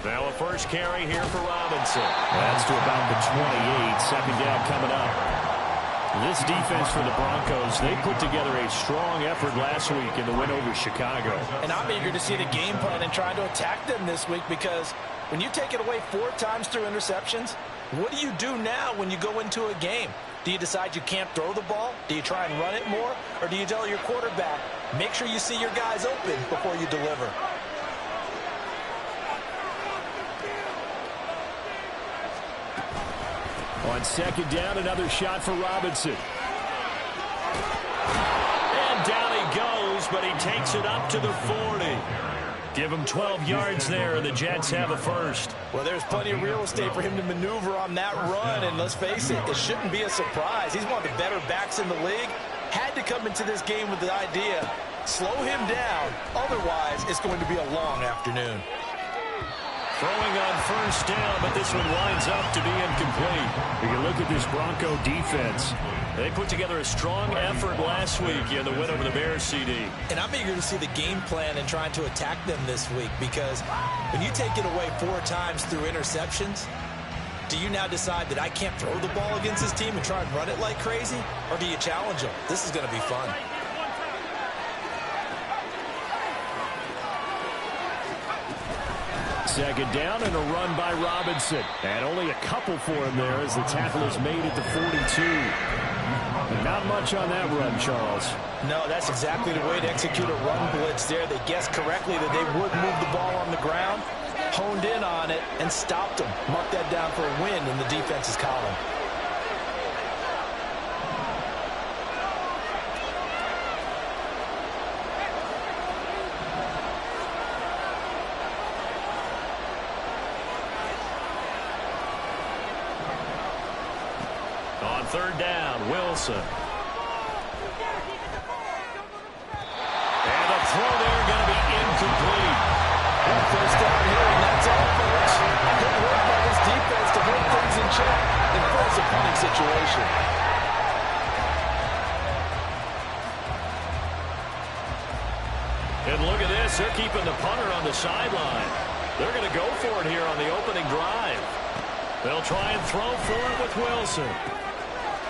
Now a first carry here for Robinson. That's to about the 28. Second down coming up. This defense for the Broncos, they put together a strong effort last week in the win over Chicago. And I'm eager to see the game plan and trying to attack them this week, because when you take it away 4 times through interceptions, what do you do now when you go into a game? Do you decide you can't throw the ball? Do you try and run it more? Or do you tell your quarterback, make sure you see your guys open before you deliver? On second down, another shot for Robinson. And down he goes, but he takes it up to the 40. Give him 12 yards there, and the Jets have a first. Well, there's plenty of real estate for him to maneuver on that run, and let's face it, it shouldn't be a surprise. He's one of the better backs in the league. Had to come into this game with the idea, slow him down, otherwise it's going to be a long afternoon. Throwing on first down, but this one winds up to be incomplete. You can look at this Bronco defense. They put together a strong effort last week in the win over the Bears, CD. And I'm eager to see the game plan and trying to attack them this week, because when you take it away 4 times through interceptions, do you now decide that I can't throw the ball against this team and try and run it like crazy? Or do you challenge them? This is going to be fun. Second down and a run by Robinson. And only a couple for him there as the tackle is made at the 42. And not much on that run, Charles. No, that's exactly the way to execute a run blitz there. They guessed correctly that they would move the ball on the ground, honed in on it, and stopped them. Mark that down for a win in the defense's column. On third down, Wilson. And the throw there going to be incomplete. First down here, and that's all, folks. Good work by this defense to hold things in check and force a punting situation. And look at this. They're keeping the punter on the sideline. They're going to go for it here on the opening drive. They'll try and throw for it with Wilson.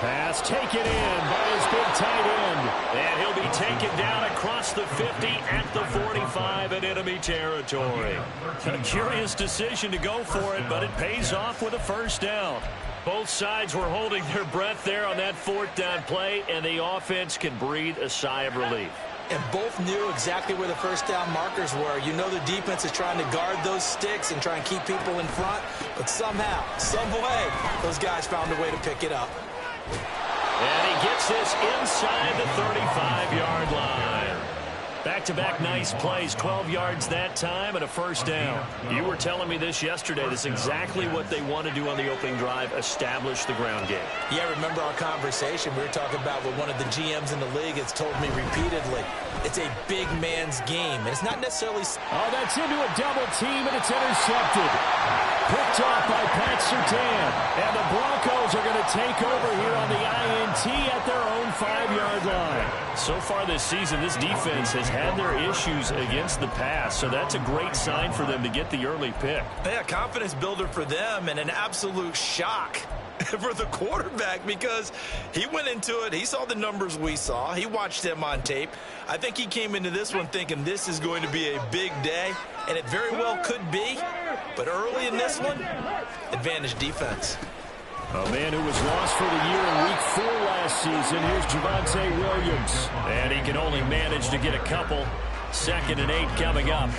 Pass taken in by his big tight end. And he'll be taken down across the 50 at the 45 in enemy territory. A curious decision to go for it, but it pays off with a first down. Both sides were holding their breath there on that 4th down play, and the offense can breathe a sigh of relief. And both knew exactly where the first down markers were. You know the defense is trying to guard those sticks and try and keep people in front, but somehow, some way, those guys found a way to pick it up. And he gets this inside the 35-yard line. Back-to-back nice plays, 12 yards that time and a first down. You were telling me this yesterday. This is exactly what they want to do on the opening drive, establish the ground game. Yeah, remember our conversation? We were talking about what one of the GMs in the league has told me repeatedly. It's a big man's game. And it's not necessarily... Oh, that's into a double team, and it's intercepted. Picked off by Pat Surtain. And the Broncos are going to take over here on the INT at their own 5-yard line. So far this season, this defense has had their issues against the pass, so that's a great sign for them to get the early pick. Yeah, confidence builder for them, and an absolute shock for the quarterback, because he went into it, he saw the numbers we saw, he watched them on tape. I think he came into this one thinking this is going to be a big day, and it very well could be, but early in this one, advantage defense. A man who was lost for the year in Week 4 last season. Here's Javonte Williams. And he can only manage to get a couple. 2nd and 8 coming up.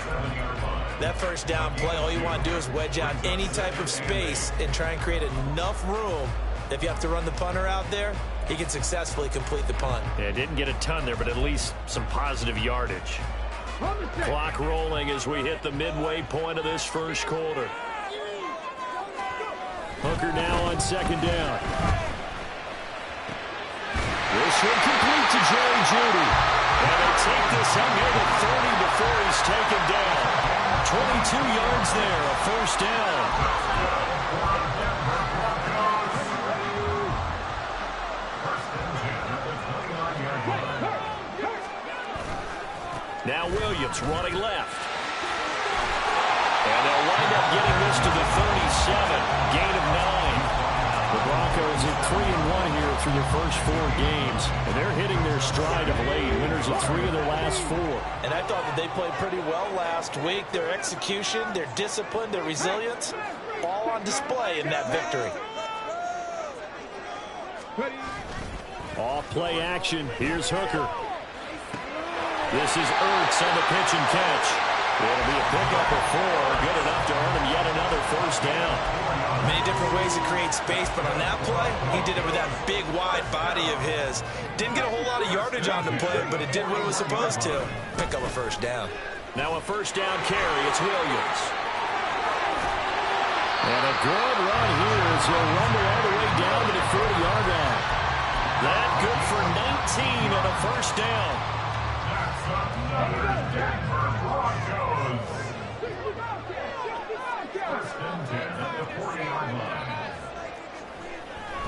That first down play, all you want to do is wedge out any type of space and try and create enough room. If you have to run the punter out there, he can successfully complete the punt. Yeah, didn't get a ton there, but at least some positive yardage. Clock rolling as we hit the midway point of this first quarter. Hooker now on 2nd down. This one complete to Jerry Jeudy. And they take this up near the 30 before he's taken down. 22 yards there, a first down. Now Williams running left. And they'll wind up getting this to the 37. Gain of 9. The Broncos are 3-1 here through their first 4 games. And they're hitting their stride of late. Winners of 3 of their last 4. And I thought that they played pretty well last week. Their execution, their discipline, their resilience, all on display in that victory. Off play action. Here's Hooker. This is Ertz on the pitch and catch. It'll be a pickup of 4. Good enough to earn him yet another first down. Many different ways to create space, but on that play, he did it with that big, wide body of his. Didn't get a whole lot of yardage on the play, but it did what it was supposed to. Pick up a first down. Now a first down carry. It's Williams. And a good run here as he'll rumble all the way down to the 40-yard line. That good for 19 and a first down.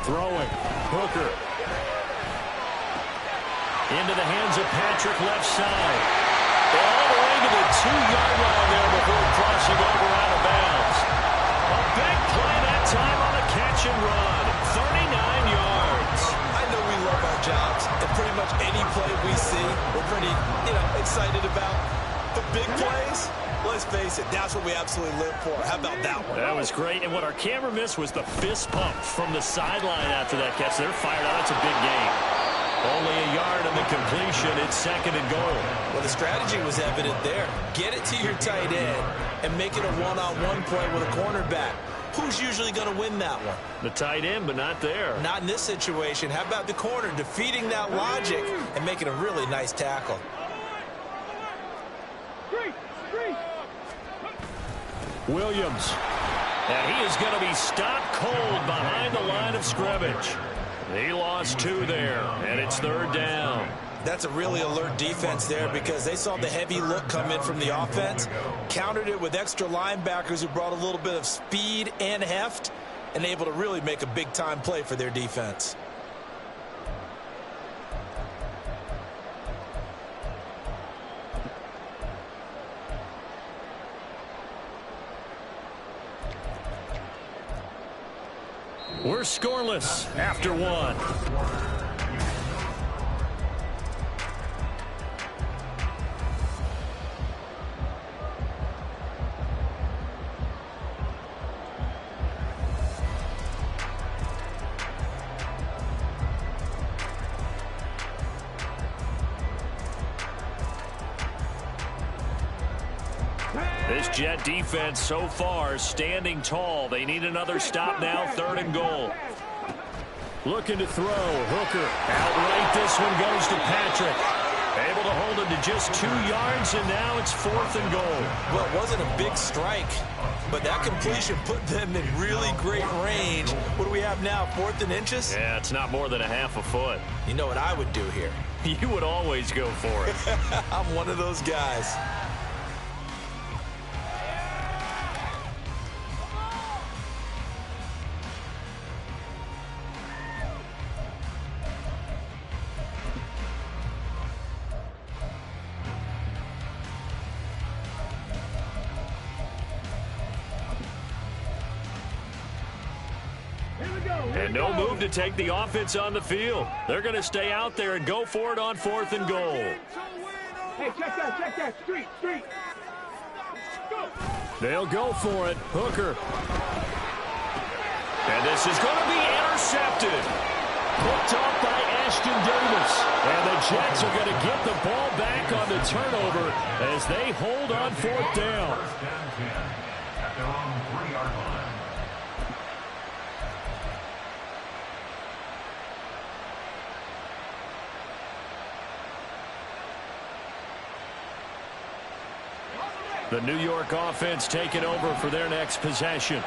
Throwing. Hooker. Into the hands of Patrick left side. All the way to the 2-yard line there before crossing over out of bounds. A big play that time on the catch and run. 39 yards. I know we love our jobs, and pretty much any play we see, we're pretty, excited about. The big plays, let's face it, that's what we absolutely live for. How about that one? That was great, and what our camera missed was the fist pump from the sideline after that catch. They're fired out. That's a big game. Only a yard on the completion. It's 2nd and goal. Well, the strategy was evident there. Get it to your tight end and make it a one-on-one play with a cornerback. Who's usually going to win that one? The tight end, but not there. Not in this situation. How about the corner defeating that logic and making a really nice tackle? Williams. And he is going to be stopped cold behind the line of scrimmage. He lost 2 there, and it's 3rd down. That's a really alert defense there because they saw the heavy look come in from the offense, countered it with extra linebackers who brought a little bit of speed and heft, and able to really make a big-time play for their defense. We're scoreless after 1. This Jet defense so far standing tall. They need another stop now, 3rd and goal. Looking to throw. Hooker outright. This one goes to Patrick. Able to hold him to just 2 yards, and now it's 4th and goal. Well, it wasn't a big strike, but that completion put them in really great range. What do we have now, 4th and inches? Yeah, it's not more than a half a foot. You know what I would do here? You would always go for it. I'm one of those guys. And no move to take the offense on the field. They're going to stay out there and go for it on 4th and goal. Hey, check that. Street. Go. They'll go for it. Hooker. And this is going to be intercepted. Picked off by Ashton Davis. And the Jets are going to get the ball back on the turnover as they hold on 4th down. The New York offense taking over for their next possession.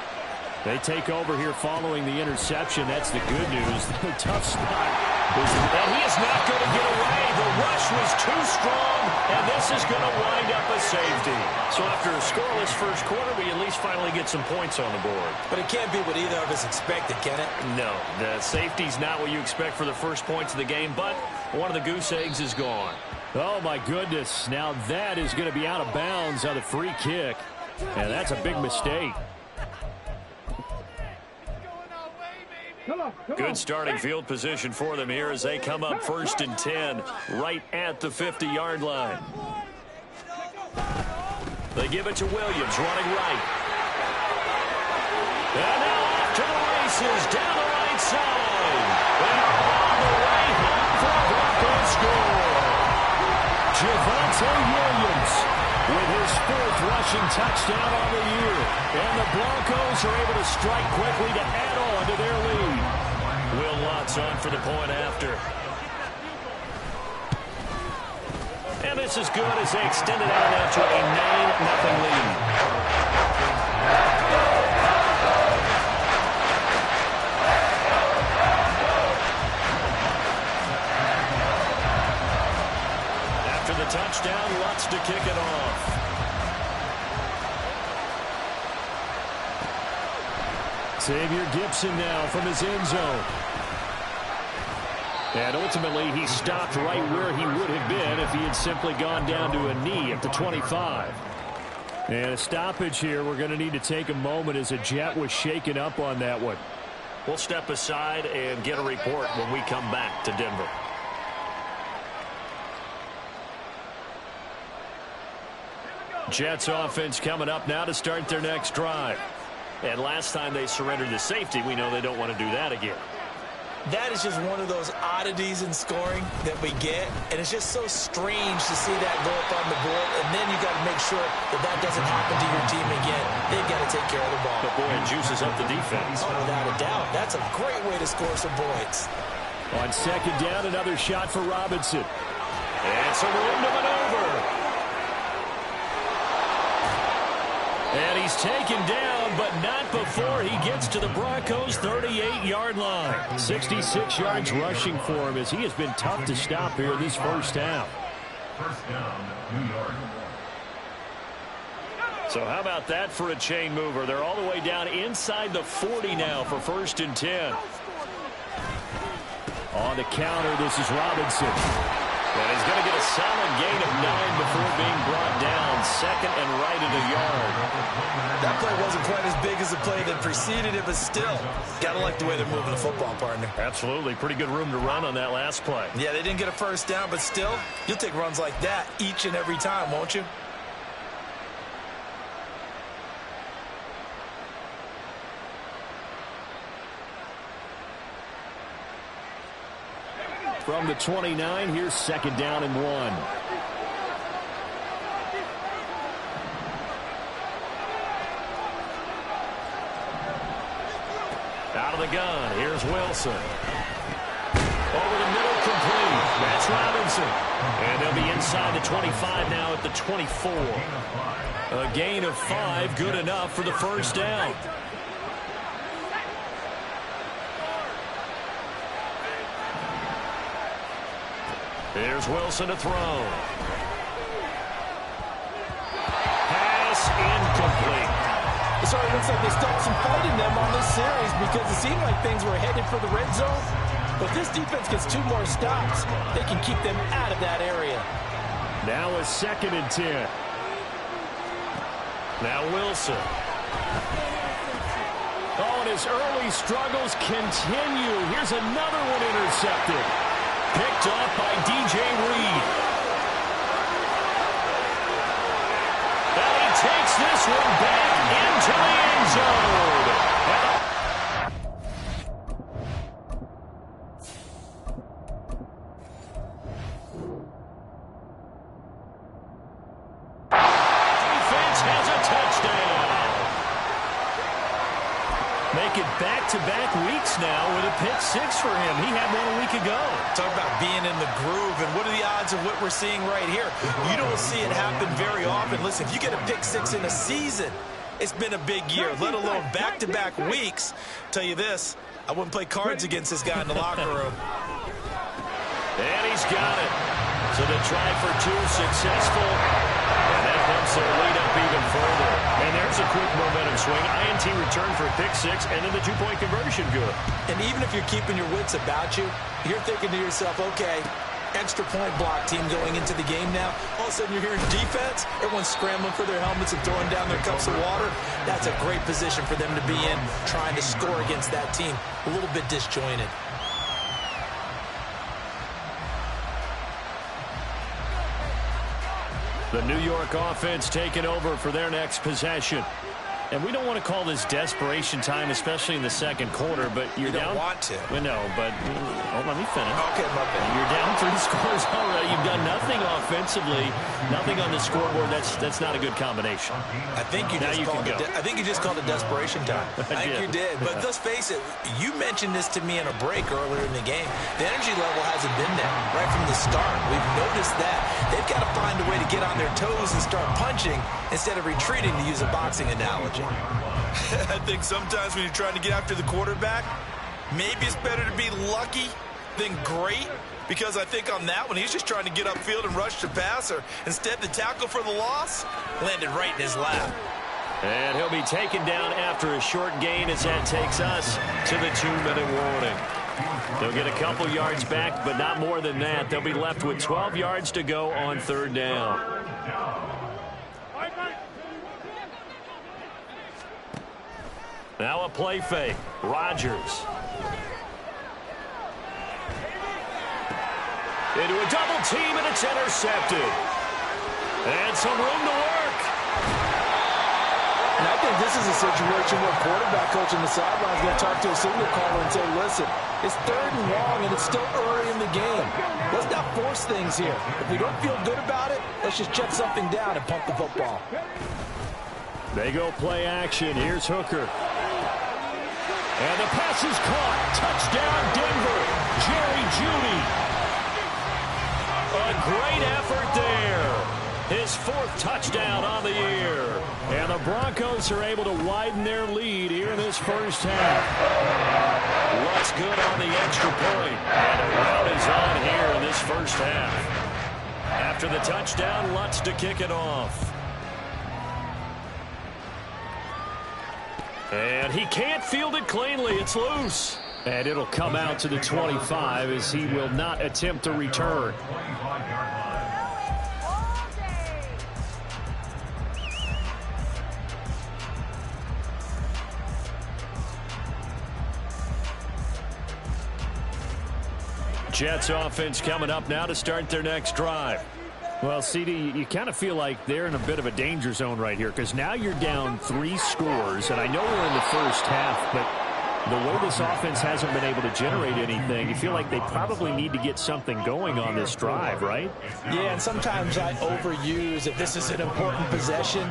They take over here following the interception. That's the good news. The tough spot is that he is not going to get away. The rush was too strong, and this is going to wind up a safety. So after a scoreless first quarter, we at least finally get some points on the board. But it can't be what either of us expected, can it? No, the safety's not what you expect for the first points of the game, but one of the goose eggs is gone. Oh, my goodness. Now that is going to be out of bounds on the free kick. And that's a big mistake. Good starting field position for them here as they come up 1st and 10 right at the 50-yard line. They give it to Williams running right. And now off to the races down the right side. And all the way home for a Broncos score. Javonte Williams with his 4th rushing touchdown on the year. And the Broncos are able to strike quickly to add on to their lead. Will Lutz on for the point after. And this is good as they extend it out now to a 9-0 lead. After the touchdown, Lutz to kick it off. Xavier Gibson now from his end zone. And ultimately, he stopped right where he would have been if he had simply gone down to a knee at the 25. And a stoppage here. We're going to need to take a moment as a Jet was shaken up on that one. We'll step aside and get a report when we come back to Denver. Jets offense coming up now to start their next drive. And last time they surrendered the safety, we know they don't want to do that again. That is just one of those oddities in scoring that we get, and it's just so strange to see that go up on the board, and then you got to make sure that that doesn't happen to your team again. They've got to take care of the ball. But boy, it juices up the defense. Oh, without a doubt. That's a great way to score some points. On 2nd down, another shot for Robinson. And some room to maneuver. And he's taken down, but not before he gets to the Broncos' 38-yard line. 66 yards rushing for him as he has been tough to stop here this first half. First down, New York. So how about that for a chain mover? They're all the way down inside the 40 now for 1st and 10. On the counter, this is Robinson. And he's going to get a solid gain of 9 before being brought down. 2nd and right at a yard. That play wasn't quite as big as the play that preceded it, but still, got to like the way they're moving the football, partner. Absolutely. Pretty good room to run on that last play. Yeah, they didn't get a first down, but still, you'll take runs like that each and every time, won't you? From the 29, here's 2nd down and 1. Out of the gun, here's Wilson. Over the middle, complete. That's Robinson. And they'll be inside the 25 now at the 24. A gain of 5, good enough for the first down. Here's Wilson to throw. Pass incomplete. So it looks like they stuck some fight in them on this series because it seemed like things were headed for the red zone. But this defense gets 2 more stops. They can keep them out of that area. Now a 2nd and 10. Now Wilson. Oh, and his early struggles continue. Here's another one intercepted. Picked off by DJ Reed. And he takes this one back into the end zone. Defense has a touchdown. Make it back-to-back weeks now with a pick 6 for him. He had one a week ago. Talk about being in the groove, and what are the odds of what we're seeing right here? You don't see it happen very often. Listen, if you get a pick 6 in a season, it's been a big year, let alone back-to-back weeks. Tell you this, I wouldn't play cards against this guy in the locker room. And he's got it. So they try for 2, successful. And that bumps their lead up even further. And there's a quick momentum swing. INT return for a pick 6, and then the 2-point conversion good. And even if you're keeping your wits about you, you're thinking to yourself, okay, extra point block team going into the game now. All of a sudden you're hearing defense. Everyone's scrambling for their helmets and throwing down their cups of water. That's a great position for them to be in, trying to score against that team. A little bit disjointed. The New York offense taking over for their next possession. And we don't want to call this desperation time, especially in the second quarter, but you're down. You don't want to. Well, no, but let me finish. Okay, my bad. You're down 3 scores already. You've done nothing offensively, nothing on the scoreboard. That's not a good combination. I think you just called it desperation time. I think you did. But let's face it, you mentioned this to me in a break earlier in the game. The energy level hasn't been there right from the start. We've noticed that. They've got to find a way to get on their toes and start punching instead of retreating, to use a boxing analogy. I think sometimes when you're trying to get after the quarterback, maybe it's better to be lucky than great, because I think on that one, he's just trying to get upfield and rush the passer. Instead, the tackle for the loss landed right in his lap. And he'll be taken down after a short gain as that takes us to the 2-minute warning. They'll get a couple yards back, but not more than that. They'll be left with 12 yards to go on 3rd down. Now a play fake. Rodgers. Into a double team, and it's intercepted. And some room to work. And I think this is a situation where quarterback coach on the sideline is going to talk to a signal caller and say, listen, it's 3rd and long, and it's still early in the game. Let's not force things here. If we don't feel good about it, let's just check something down and pump the football. They go play action. Here's Hooker. And the pass is caught. Touchdown, Denver. Jerry Jeudy. A great effort there. His 4th touchdown on the year. And the Broncos are able to widen their lead here in this first half. What's good on the extra point? And a rout is on here in this first half. After the touchdown, Lutz to kick it off. And he can't field it cleanly. It's loose. And it'll come out to the 25 as he will not attempt to return. Jets offense coming up now to start their next drive. Well, CD, you kind of feel like they're in a bit of a danger zone right here, because now you're down 3 scores, and I know we're in the first half, but the way this offense hasn't been able to generate anything, you feel like they probably need to get something going on this drive, right? Yeah, and sometimes I overuse if this is an important possession.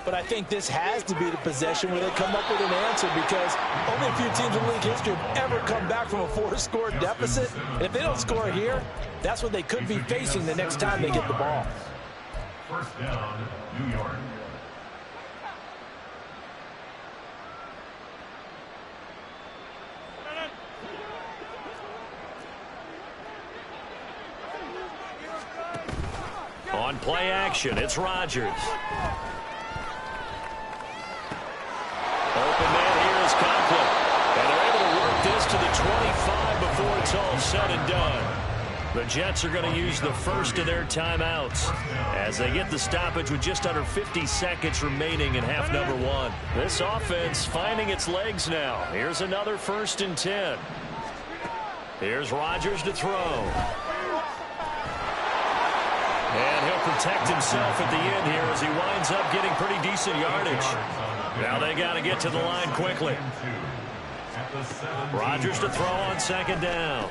But I think this has to be the possession where they come up with an answer, because only a few teams in league history have ever come back from a 4-score deficit. And if they don't score here, that's what they could be facing the next time they get the ball. 1st down, New York. On play action, it's Rodgers. Open man here is Conklin. And they're able to work this to the 25 before it's all said and done. The Jets are going to use the first of their timeouts as they get the stoppage with just under 50 seconds remaining in half number 1. This offense finding its legs now. Here's another 1st and 10. Here's Rodgers to throw. And he'll protect himself at the end here as he winds up getting pretty decent yardage. Now they got to get to the line quickly. Rodgers to throw on 2nd down.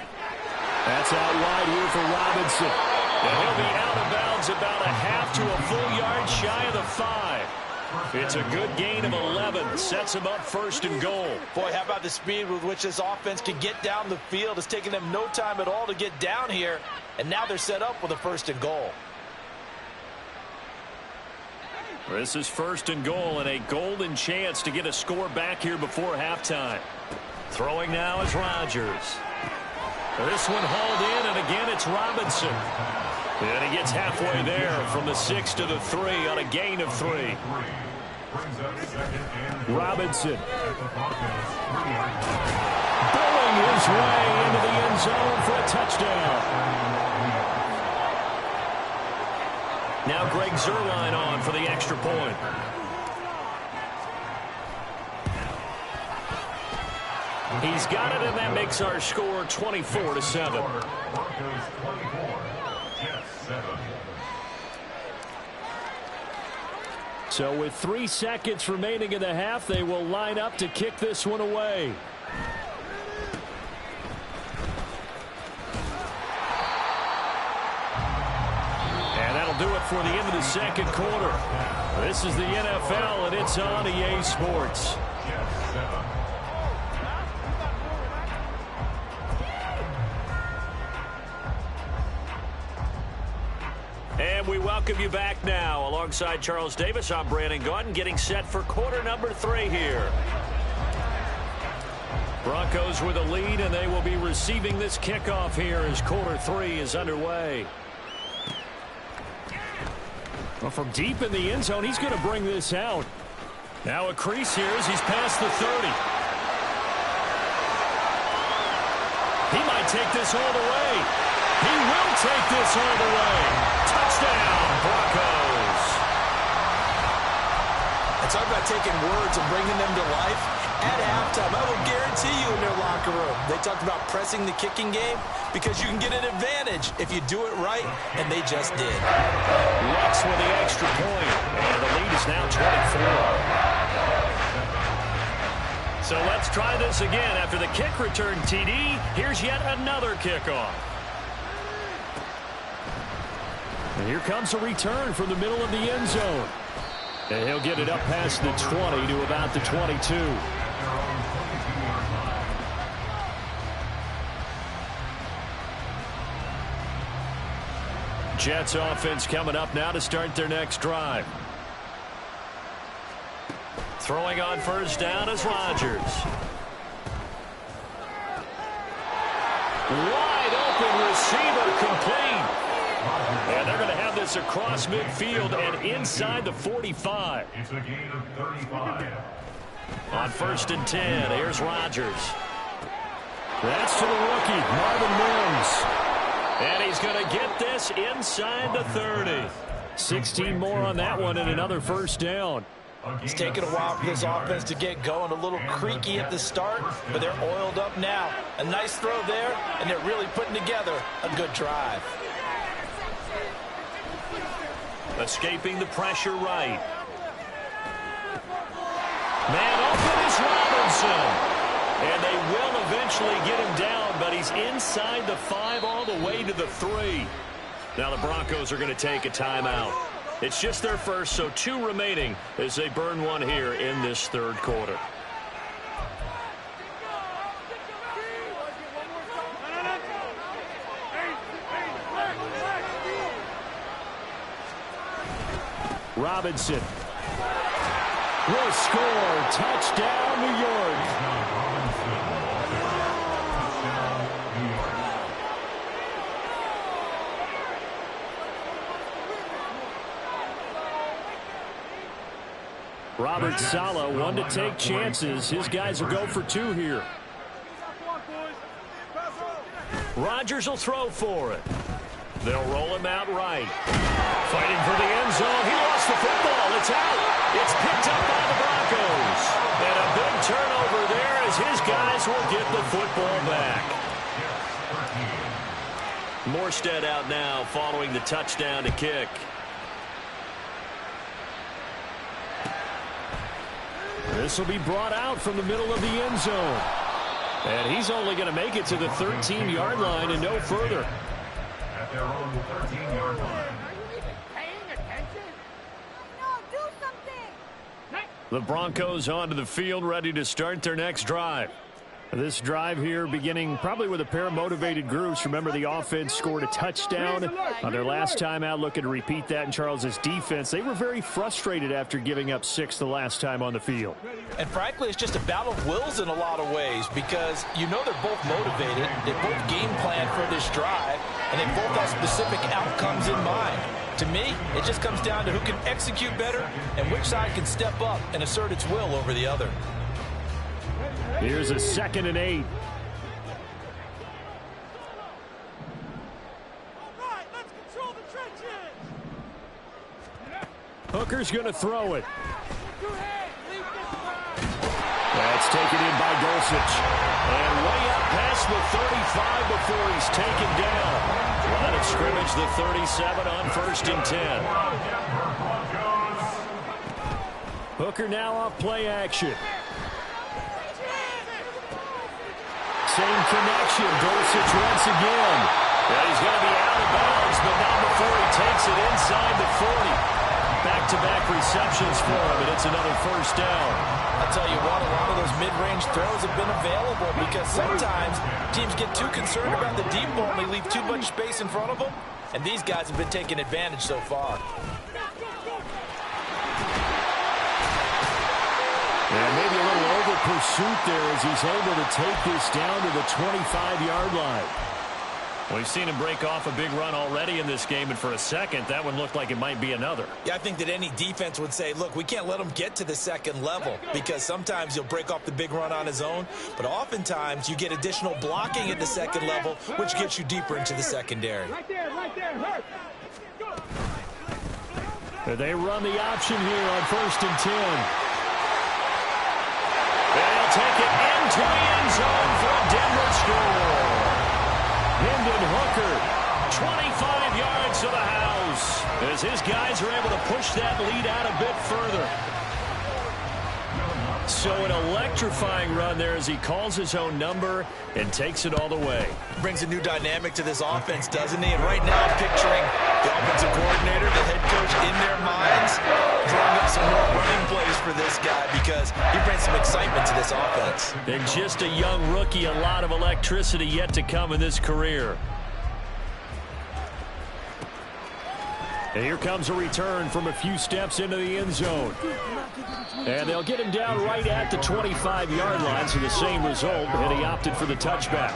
That's out wide here for Robinson. And he'll be out of bounds about a half to a full yard shy of the 5. It's a good gain of 11. Sets him up 1st and goal. Boy, how about the speed with which this offense can get down the field? It's taking them no time at all to get down here. And now they're set up with a 1st and goal. This is 1st and goal and a golden chance to get a score back here before halftime. Throwing now is Rodgers. This one hauled in, and again it's Robinson. And he gets halfway there from the 6 to the 3 on a gain of 3. Robinson. Bowling his way into the end zone for a touchdown. Now Greg Zuerlein on for the extra point. He's got it, and that makes our score 24-7. Broncos 24, Jets 7. So with 3 seconds remaining in the half, they will line up to kick this one away. And that'll do it for the end of the second quarter. This is the NFL, and it's on EA Sports. Jets 7. And we welcome you back now. Alongside Charles Davis, I'm Brandon Gaudin, getting set for quarter number 3 here. Broncos with a lead, and they will be receiving this kickoff here as quarter 3 is underway. Well, from deep in the end zone, he's going to bring this out. Now a crease here as he's past the 30. He might take this all the way. He will take this all the way. Touchdown, Broncos. And talk about taking words and bringing them to life. At halftime, I will guarantee you in their locker room, they talked about pressing the kicking game because you can get an advantage if you do it right, and they just did. Lux with the extra point, and the lead is now 24. So let's try this again. After the kick return TD, here's yet another kickoff. And here comes a return from the middle of the end zone. And he'll get it up past the 20 to about the 22. Jets offense coming up now to start their next drive. Throwing on first down is Rodgers. Wide open receiver complete. And they're going to have this across midfield and inside the 45. It's a gain of 35. On first and 10, here's Rodgers. That's to the rookie, Marvin Mims. And he's going to get this inside the 30. 16 more on that one and another first down. It's taken a while for this offense to get going. A little creaky at the start, but they're oiled up now. A nice throw there, and they're really putting together a good drive. Escaping the pressure right. Man open is Robinson. And they will eventually get him down, but he's inside the 5 all the way to the 3. Now the Broncos are going to take a timeout. It's just their first, so 2 remaining as they burn one here in this third quarter. Robinson will score. Touchdown, New York. Robert Saleh, one to take chances. His guys will go for 2 here. Rodgers will throw for it. They'll roll him out right. Fighting for the end zone. He lost the football. It's out. It's picked up by the Broncos. And a big turnover there as his guys will get the football back. Morstead out now following the touchdown to kick. This will be brought out from the middle of the end zone. And he's only going to make it to the 13-yard line and no further. At their own 13-yard line. Are you even paying attention? No, do something. The Broncos onto the field, ready to start their next drive. This drive here beginning probably with a pair of motivated groups. Remember, the offense scored a touchdown on their last time out, looking to repeat that in Charles's defense. They were very frustrated after giving up 6 the last time on the field. And frankly, it's just a battle of wills in a lot of ways because you know they're both motivated. They both game plan for this drive, and they both have specific outcomes in mind. To me, it just comes down to who can execute better and which side can step up and assert its will over the other. Here's a 2nd and 8. All right, let's control the trenches. Hooker's going to throw it. That's taken in by Dulcich. And way up past the 35 before he's taken down. Line of scrimmage, the 37 on 1st and 10. Hooker now off play action. Same connection. Dulcich once again. Yeah, he's going to be out of bounds, but not before he takes it inside the 40. Back-to-back receptions for him, and it's another first down. I'll tell you what, a lot of those mid-range throws have been available because sometimes teams get too concerned about the deep ball and they leave too much space in front of them, and these guys have been taking advantage so far. And maybe a little over-pursuit there as he's able to take this down to the 25-yard line. We've seen him break off a big run already in this game, and for a second, that one looked like it might be another. Yeah, I think that any defense would say, look, we can't let him get to the second level because sometimes he'll break off the big run on his own, but oftentimes you get additional blocking at the second level, which gets you deeper into the secondary. Right there, hurt. They run the option here on 1st and 10. They'll take it into the end zone for a Denver score. Hendon Hooker, 25 yards to the house, as his guys are able to push that lead out a bit further. So an electrifying run there as he calls his own number and takes it all the way. Brings a new dynamic to this offense, doesn't he? And right now I'm picturing the offensive coordinator, the head coach in their minds, drawing up some more running plays for this guy because he brings some excitement to this offense. And just a young rookie, a lot of electricity yet to come in this career. And here comes a return from a few steps into the end zone. And they'll get him down right at the 25-yard line, so the same result, and he opted for the touchback.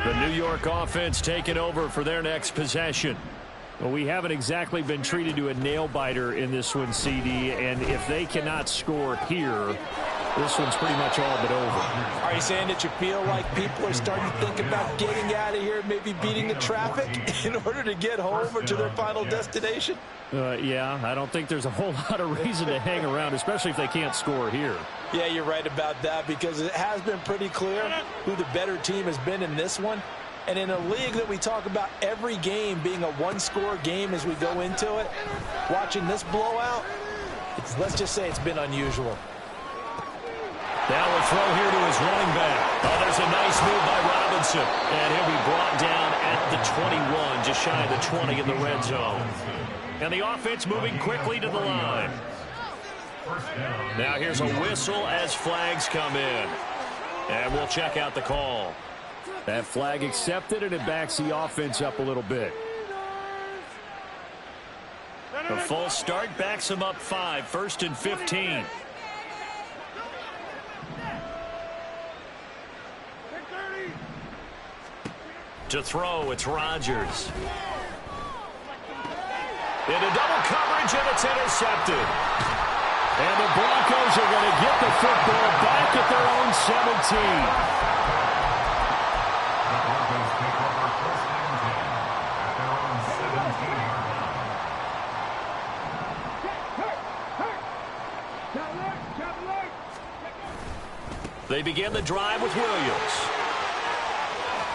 The New York offense taking over for their next possession. Well, we haven't exactly been treated to a nail-biter in this one, CD, and if they cannot score here, this one's pretty much all but over. Are you saying that you feel like people are starting to think about getting out of here, maybe beating the traffic in order to get home or to their final destination? Yeah, I don't think there's a whole lot of reason to hang around, especially if they can't score here. Yeah, you're right about that because it has been pretty clear who the better team has been in this one. And in a league that we talk about every game being a one-score game as we go into it, watching this blowout, let's just say it's been unusual. Now we'll throw here to his running back. Oh, there's a nice move by Robinson. And he'll be brought down at the 21, just shy of the 20 in the red zone. And the offense moving quickly to the line. Now here's a whistle as flags come in. And we'll check out the call. That flag accepted, and it backs the offense up a little bit. The false start backs him up 5, 1st and 15. To throw, it's Rodgers. Into double coverage, and it's intercepted. And the Broncos are going to get the football back at their own 17. They begin the drive with Williams.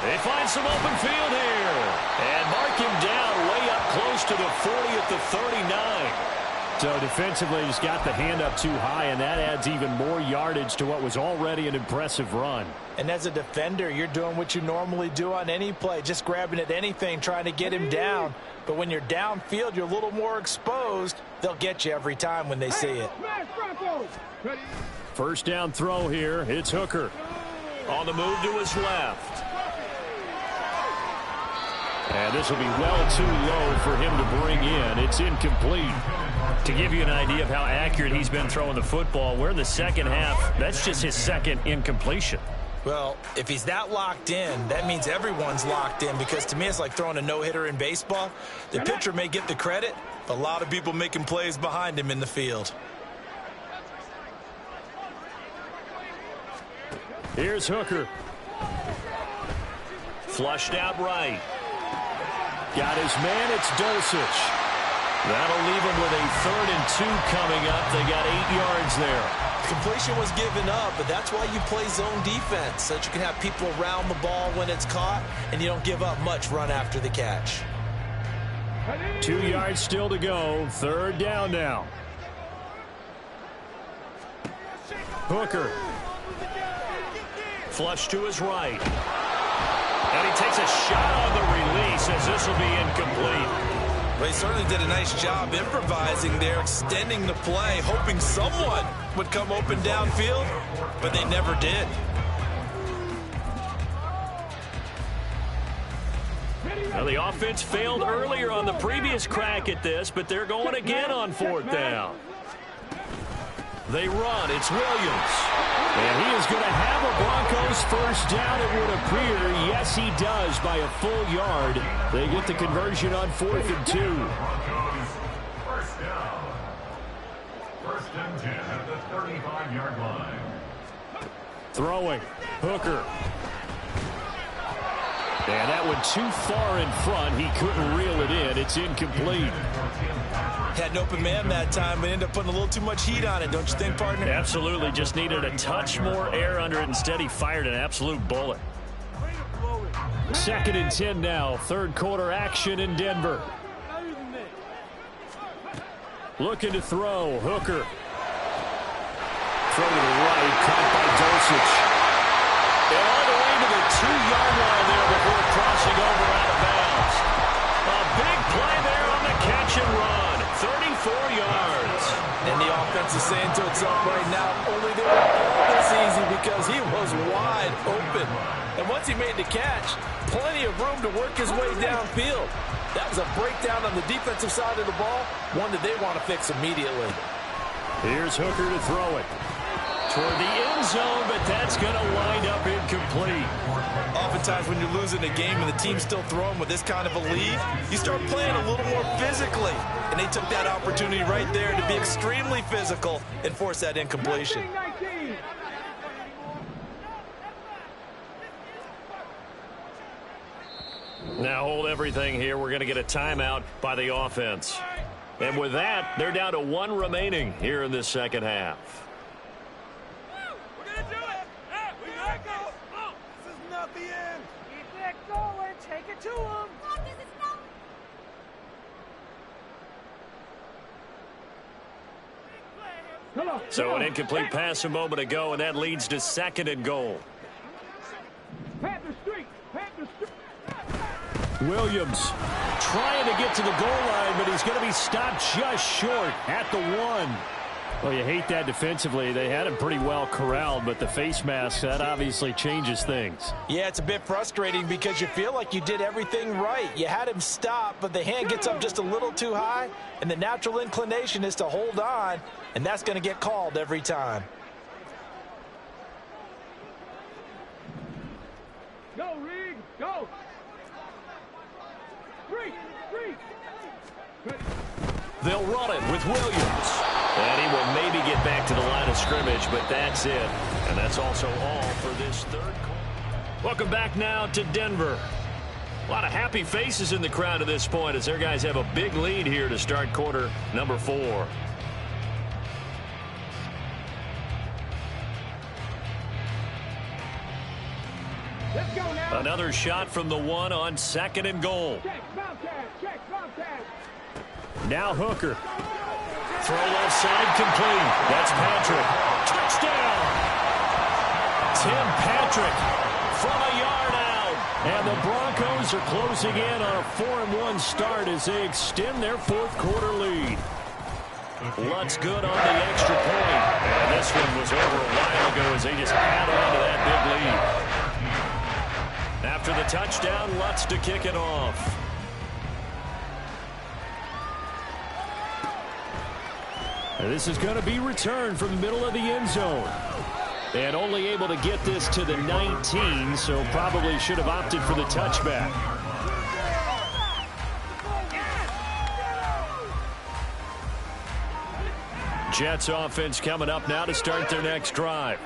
They find some open field here. And mark him down way up close to the 40 at the 39. So defensively just got the hand up too high, and that adds even more yardage to what was already an impressive run. And as a defender, you're doing what you normally do on any play, just grabbing at anything, trying to get him down. But when you're downfield, you're a little more exposed. They'll get you every time when they see it. First down throw here. It's Hooker. On the move to his left. And this will be well too low for him to bring in. It's incomplete. To give you an idea of how accurate he's been throwing the football, we're in the second half. That's just his second incompletion. Well, if he's that locked in, that means everyone's locked in, because to me it's like throwing a no-hitter in baseball. The pitcher may get the credit, A lot of people making plays behind him in the field. Here's Hooker. Flushed out right. Got his man, it's Dulcich. That'll leave him with a 3rd and 2 coming up. They got 8 yards there. Completion was given up, but that's why you play zone defense, so that you can have people around the ball when it's caught, and you don't give up much run after the catch. 2 yards still to go. 3rd down now. Hooker. Flush to his right. And he takes a shot on the release as this will be incomplete. They certainly did a nice job improvising there, extending the play, hoping someone would come open downfield, but they never did. Well, the offense failed earlier on the previous crack at this, but they're going again on 4th down. They run. It's Williams. And he is going to have a Broncos first down, it would appear. Yes, he does by a full yard. They get the conversion on 4th and 2. Broncos first down. 1st and 10 at the 35-yard line. Throwing. Hooker. And that one too far in front. He couldn't reel it in. It's incomplete. Had an open man that time, but ended up putting a little too much heat on it, don't you think, partner? Absolutely. Just needed a touch more air under it. Instead, he fired an absolute bullet. 2nd and 10 now. 3rd quarter action in Denver. Looking to throw. Hooker. Throw to the right. Caught by Dulcich. And all the way to the 2-yard line there before crossing over out of bounds. A big play there on the catch and run. 34 yards. And the offense is saying to itself right now, only they were all this easy because he was wide open. And once he made the catch, plenty of room to work his way downfield. That was a breakdown on the defensive side of the ball, one that they want to fix immediately. Here's Hooker to throw it. Toward the end zone, but that's going to wind up incomplete. Oftentimes when you're losing a game and the team's still throwing with this kind of a lead, you start playing a little more physically. And they took that opportunity right there to be extremely physical and force that incompletion. Now hold everything here. We're going to get a timeout by the offense. And with that, they're down to 1 remaining here in this 2nd half. We're going to do it. We got to go. This is not the end. Keep it going. Take it to him. So an incomplete pass a moment ago, and that leads to 2nd and goal. Williams trying to get to the goal line, but he's going to be stopped just short at the 1. Well, you hate that defensively. They had him pretty well corralled, but the face mask, that obviously changes things. Yeah, it's a bit frustrating because you feel like you did everything right. You had him stop, but the hand gets up just a little too high, and the natural inclination is to hold on, and that's going to get called every time. Go, Reed. Go. 3. They'll run it with Williams. And he will maybe get back to the line of scrimmage, but that's it. And that's also all for this 3rd quarter. Welcome back now to Denver. A lot of happy faces in the crowd at this point as their guys have a big lead here to start quarter number 4. Let's go now. Another shot from the 1 on 2nd and goal. Check, bounce tag. Now Hooker. Throw left side complete. That's Patrick. Touchdown. Tim Patrick from a yard out. And the Broncos are closing in on a 4-1 start as they extend their 4th quarter lead. Lutz good on the extra point. And this one was over a while ago as they just add on to that big lead. After the touchdown, Lutz to kick it off. And this is going to be returned from the middle of the end zone. And only able to get this to the 19, so probably should have opted for the touchback. Jets offense coming up now to start their next drive.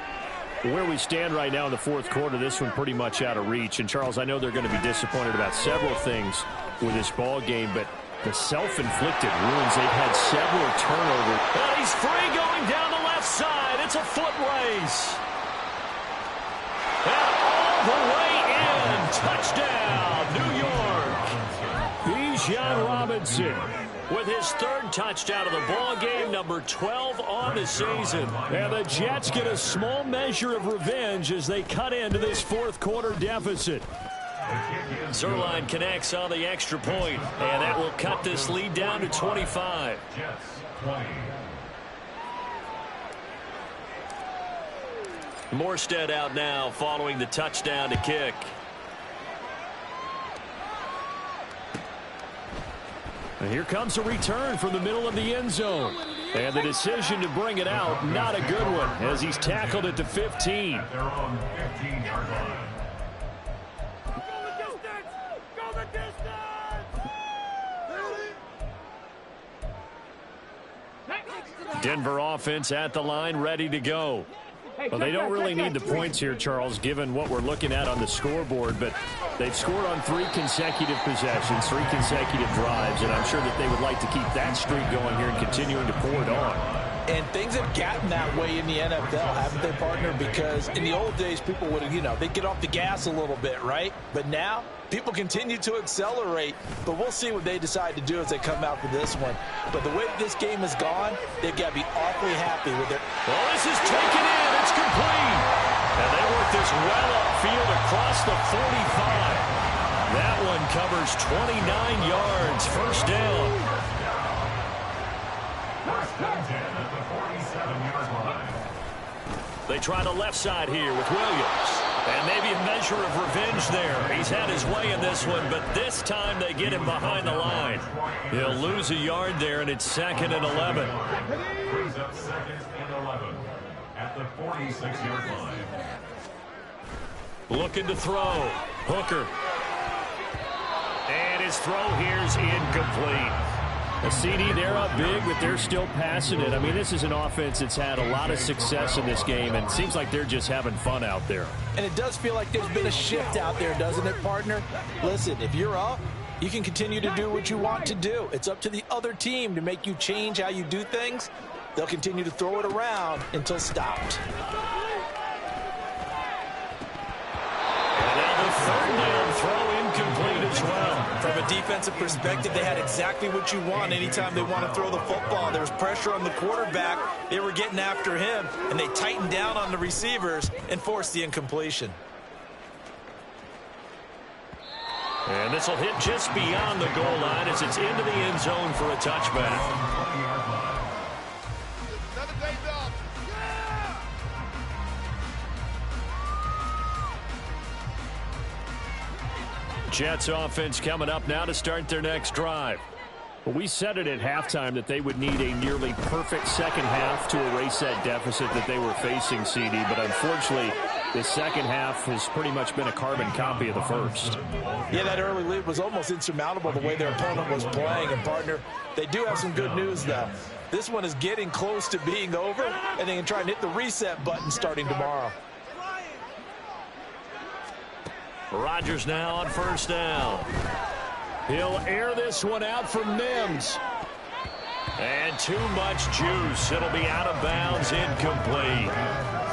Where we stand right now in the fourth quarter, this one pretty much out of reach. And, Charles, I know they're going to be disappointed about several things with this ball game, but the self-inflicted wounds, they've had several turnovers. And he's free going down the left side. It's a foot race. And all the way in. Touchdown, New York. Bijan Robinson with his third touchdown of the ball game, number 12 on the season. And the Jets get a small measure of revenge as they cut into this fourth quarter deficit. Zerline connects on the extra point, and that will cut this lead down to 25. Jets 20. Morstead out now following the touchdown to kick. And here comes a return from the middle of the end zone. And the decision to bring it out, not a good one, as he's tackled at the 15. At their own 15-yard line. Denver offense at the line, ready to go. Well, they don't really need the points here, Charles, given what we're looking at on the scoreboard, but they've scored on 3 consecutive possessions, 3 consecutive drives, and I'm sure that they would like to keep that streak going here and continuing to pour it on. And things have gotten that way in the NFL, haven't they, partner? Because in the old days, people would, they'd get off the gas a little bit, right? But now, people continue to accelerate, but we'll see what they decide to do as they come out for this one. But the way that this game has gone, they've got to be awfully happy with it. Well, this is taken in. It's complete. And they work this well upfield across the 45. That one covers 29 yards. First down. First and 10 at the 47-yard line. They try the left side here with Williams. And maybe a measure of revenge there. He's had his way in this one, but this time they get him behind the line. He'll lose a yard there, and it's 2nd and 11. Brings up 2nd and 11 at the 46-yard line. Looking to throw. Hooker. And his throw here's incomplete. A CD, they're up big, but they're still passing it. I mean, this is an offense that's had a lot of success in this game, and it seems like they're just having fun out there. And it does feel like there's been a shift out there, doesn't it, partner? Listen, if you're up, you can continue to do what you want to do. It's up to the other team to make you change how you do things. They'll continue to throw it around until stopped. And now the third down throw incomplete as well. From a defensive perspective, they had exactly what you want anytime they want to throw the football. There was pressure on the quarterback. They were getting after him, and they tightened down on the receivers and forced the incompletion. And this will hit just beyond the goal line as it's into the end zone for a touchback. Jets offense coming up now to start their next drive. Well, we said it at halftime that they would need a nearly perfect second half to erase that deficit that they were facing, CD, but unfortunately the second half has pretty much been a carbon copy of the first. Yeah, that early lead was almost insurmountable the way their opponent was playing. And, partner, they do have some good news, though. This one is getting close to being over, and they can try and hit the reset button starting tomorrow. Rodgers now on first down. He'll air this one out from Mims. And too much juice. It'll be out of bounds, incomplete.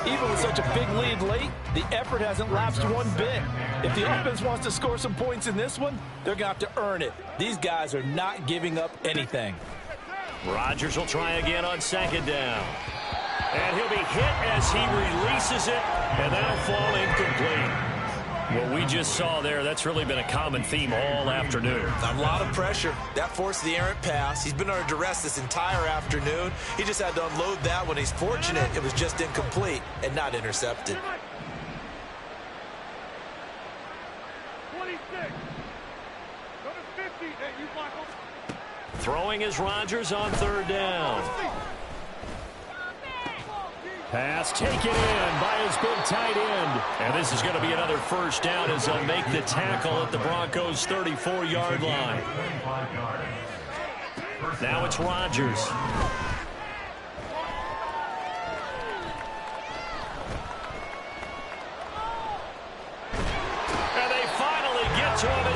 Even with such a big lead late, the effort hasn't lapsed one bit. If the offense wants to score some points in this one, they're going to have to earn it. These guys are not giving up anything. Rodgers will try again on second down. And he'll be hit as he releases it, and that'll fall incomplete. What we just saw there, that's really been a common theme all afternoon. A lot of pressure. That forced the errant pass. He's been under duress this entire afternoon. He just had to unload that one. He's fortunate it was just incomplete and not intercepted. 26. Go to 50. Hey, you Michael. Throwing is Rodgers on third down. Pass taken in by his big tight end. And this is going to be another first down as they'll make the tackle at the Broncos' 34-yard line. Now it's Rodgers.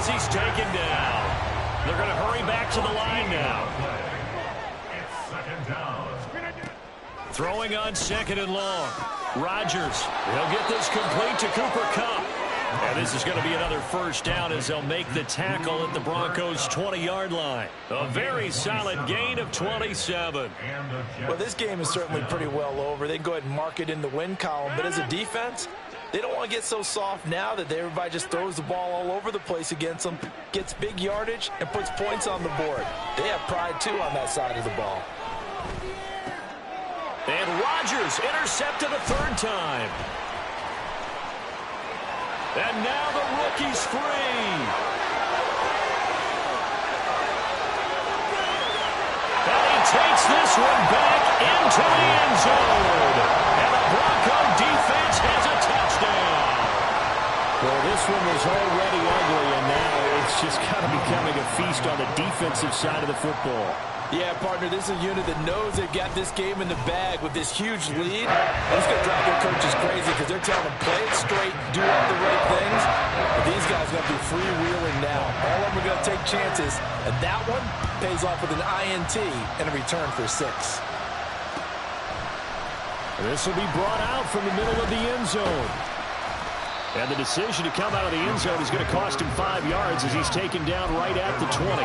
as he's taken down. They're going to hurry back to the line now. It's second down. Throwing on 2nd and long. Rodgers, he'll get this complete to Cooper Kupp. And this is going to be another first down as they'll make the tackle at the Broncos' 20-yard line. A very solid gain of 27. Well, this game is certainly pretty well over. They can go ahead and mark it in the win column. But as a defense, they don't want to get so soft now that everybody just throws the ball all over the place against them, gets big yardage, and puts points on the board. They have pride, too, on that side of the ball. And Rodgers intercepted a 3rd time. And now the rookie's free. And he takes this one back into the end zone. And the Bronco defense has a touchdown. Well, this one was already ugly, and now it's just kind of becoming a feast on the defensive side of the football. Yeah, partner, this is a unit that knows they've got this game in the bag with this huge lead. It's going to drive their coaches crazy because they're telling them, play it straight, do all the right things. But these guys are going to be freewheeling now. All of them are going to take chances, and that one pays off with an INT and a return for 6. This will be brought out from the middle of the end zone. And the decision to come out of the end zone is going to cost him 5 yards as he's taken down right at the 20.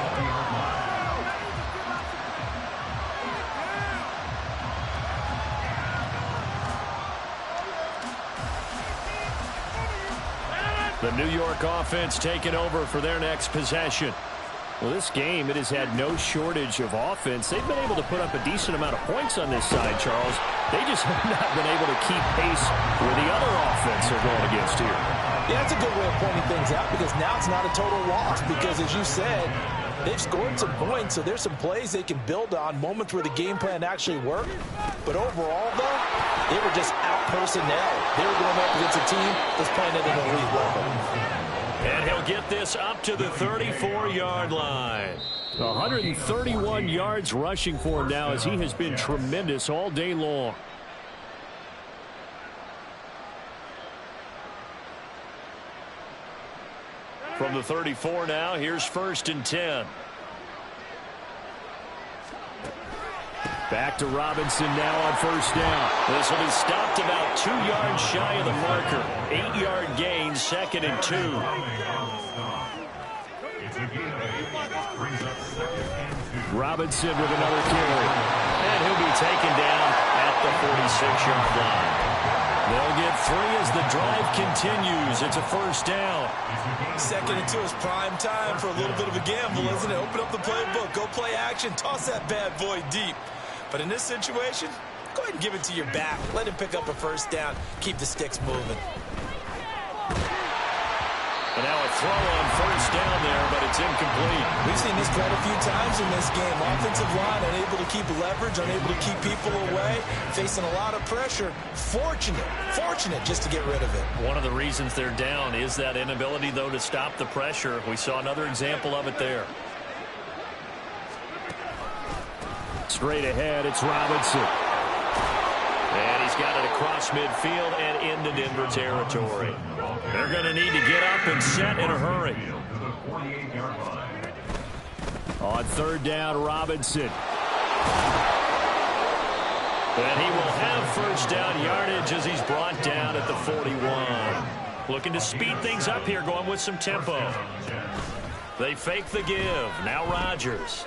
The New York offense taking over for their next possession. Well, this game, it has had no shortage of offense. They've been able to put up a decent amount of points on this side, Charles. They just have not been able to keep pace with the other offense they're going against here. Yeah, that's a good way of pointing things out because now it's not a total loss because, as you said, they've scored some points, so there's some plays they can build on, moments where the game plan actually worked. But overall, though, they were just out-personnel. They were going up against a team that's playing at an elite level. And he'll get this up to the 34-yard line. 131 yards rushing for him now as he has been tremendous all day long. From the 34 now, here's 1st and 10. Back to Robinson now on 1st down. This will be stopped about 2 yards shy of the marker. 8-yard gain, 2nd and 2. Robinson with another carry. And he'll be taken down at the 46-yard line. They'll get 3 as the drive continues. It's a 1st down. 2nd and 2 is prime time for a little bit of a gamble, isn't it? Open up the playbook, go play action, toss that bad boy deep. But in this situation, go ahead and give it to your back. Let him pick up a 1st down. Keep the sticks moving. And now a throw on 1st down there, but it's incomplete. We've seen this quite a few times in this game. Offensive line unable to keep leverage, unable to keep people away, facing a lot of pressure. Fortunate just to get rid of it. One of the reasons they're down is that inability, though, to stop the pressure. We saw another example of it there. Straight ahead, it's Robinson. And he's got it across midfield and into Denver territory. They're going to need to get up and set in a hurry. On 3rd down, Robinson. And he will have 1st down yardage as he's brought down at the 41. Looking to speed things up here, going with some tempo. They fake the give. Now Rodgers.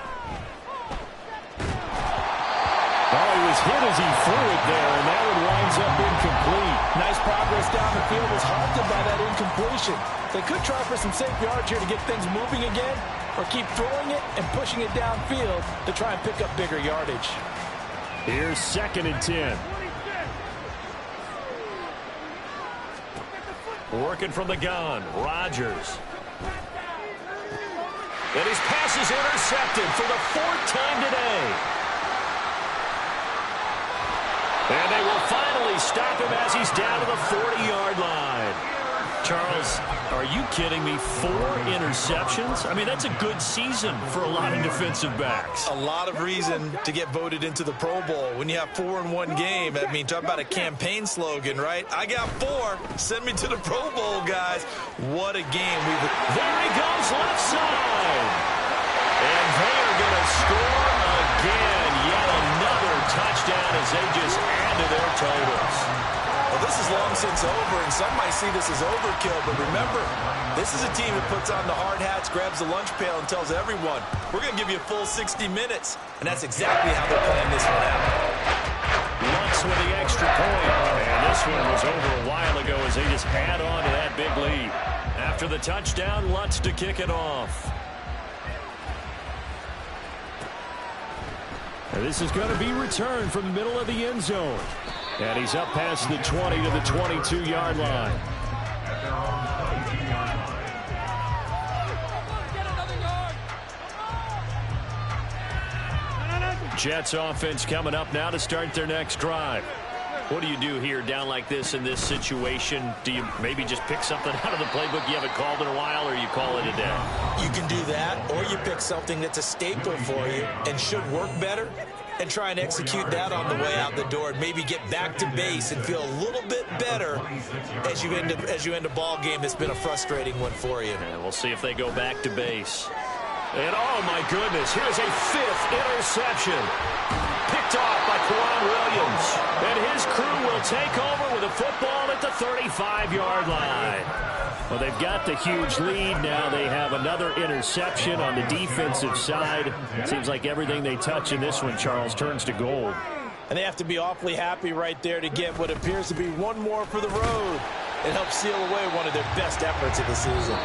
Oh, he was hit as he threw it there, and that one winds up incomplete. Nice progress down the field was halted by that incompletion. They could try for some safe yards here to get things moving again, or keep throwing it and pushing it downfield to try and pick up bigger yardage. Here's 2nd and 10. Working from the gun, Rodgers. And his pass is intercepted for the 4th time today. And they will finally stop him as he's down to the 40-yard line. Charles, are you kidding me? 4 interceptions? I mean, that's a good season for a lot of defensive backs. A lot of reason to get voted into the Pro Bowl. When you have 4 in one game, I mean, talk about a campaign slogan, right? I got 4. Send me to the Pro Bowl, guys. What a game. There he goes, left side. And they are going to score again. Yet another touchdown as they just add to their totals. Well, this is long since over, and some might see this as overkill, but remember, this is a team that puts on the hard hats, grabs the lunch pail, and tells everyone, we're going to give you a full 60 minutes, and that's exactly how they're playing this one out. Lutz with the extra point, and this one was over a while ago as they just add on to that big lead. After the touchdown, Lutz to kick it off. And this is going to be returned from the middle of the end zone. And he's up past the 20 to the 22-yard line. At their own 22-yard line. Jets offense coming up now to start their next drive. What do you do here down like this in this situation? Do you maybe just pick something out of the playbook you haven't called in a while, or you call it a day? You can do that, or you pick something that's a staple for you and should work better, and try and execute that on the way out the door and maybe get back to base and feel a little bit better as you end a ball game that's been a frustrating one for you. And we'll see if they go back to base. And oh my goodness, here's a 5th interception. Picked off by Kwan Williams. And his crew will take over with a football at the 35-yard line. Well, they've got the huge lead. Now they have another interception on the defensive side. Seems like everything they touch in this one, Charles, turns to gold. And they have to be awfully happy right there to get what appears to be one more for the road and help seal away one of their best efforts of the season.